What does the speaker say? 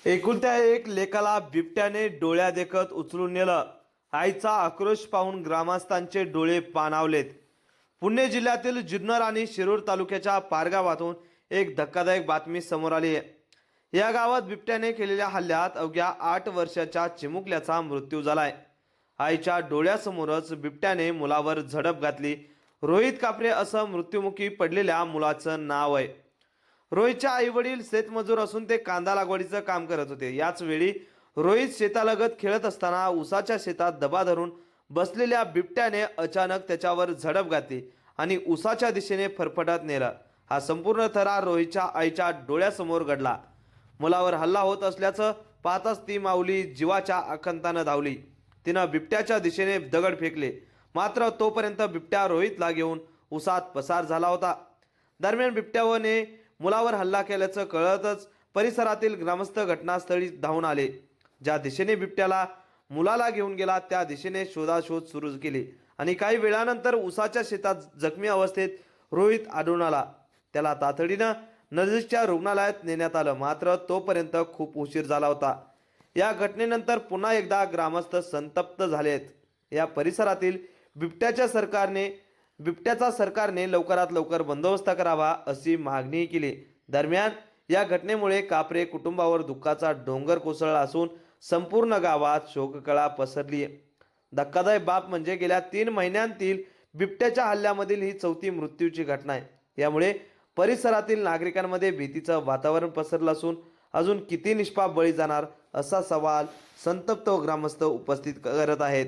एकुलत्या एक लेकाला बिबट्याने डोळ्या देखत उचलून नेलं. आईचा आक्रोश पाहून ग्रामस्थांचे डोळे पाणावलेत. पुणे जिल्ह्यातील जुन्नर आणि शिरूर तालुक्याच्या पारगावातून एक धक्कादायक बातमी समोर आली आहे. या गावात बिबट्याने केलेल्या हल्ल्यात अवघ्या 8 वर्षाच्या चिमुकल्याचा मृत्यू झालाय. आईच्या डोळ्यासमोरच बिबट्याने मुलावर झडप घातली. रोहित कापरे असं मृत्युमुखी पडलेल्या मुलाचं नाव आहे. रोहितचे आई वडील शेतमजूर असून ते कांदा लागवडीचं काम करत होते. याच वेळी रोहित शेतालगत खेळत असताना उसाच्या शेतात दबा धरून बसलेल्या बिबट्याने अचानक त्याच्यावर झडप घातली आणि उसाच्या दिशेने फरफटत नेलं. हा संपूर्ण थरार रोहितच्या आईच्या डोळ्यासमोर घडला. मुलावर हल्ला होत असल्याचं पाहताच ती माऊली जीवाच्या आकांतानं धावली. तिनं बिबट्याच्या दिशेने दगड फेकले, मात्र तोपर्यंत बिबट्या रोहितला घेऊन उसात पसार झाला होता. दरम्यान बिबट्याने मुलावर हल्ला केल्याचं कळतच परिसरातील ग्रामस्थ घटनास्थळी धावून आले. ज्या दिशेने बिबट्याला मुलाला घेऊन गेला त्या दिशेने शोधाशोध सुरू केली आणि काही वेळानंतर उसाच्या शेतात जखमी अवस्थेत रोहित आढळून आला. त्याला तातडीनं नजीकच्या रुग्णालयात नेण्यात आलं, मात्र तोपर्यंत खूप उशीर झाला होता. या घटनेनंतर पुन्हा एकदा ग्रामस्थ संतप्त झालेत. या परिसरातील बिबट्याचा सरकारने लवकरात लवकर बंदोबस्त करावा अशी मागणी केली. दरम्यान या घटनेमुळे कापरे कुटुंबावर दुःखाचा डोंगर कोसळला असून संपूर्ण गावात शोककळा पसरली आहे. धक्कादायक बाब म्हणजे गेल्या 3 महिन्यांतील बिबट्याच्या हल्ल्यामधील ही 4थी मृत्यूची घटना आहे. यामुळे परिसरातील नागरिकांमध्ये भीतीचं वातावरण पसरलं असून अजून किती निष्पाप बळी जाणार असा सवाल संतप्त ग्रामस्थ उपस्थित करत आहेत.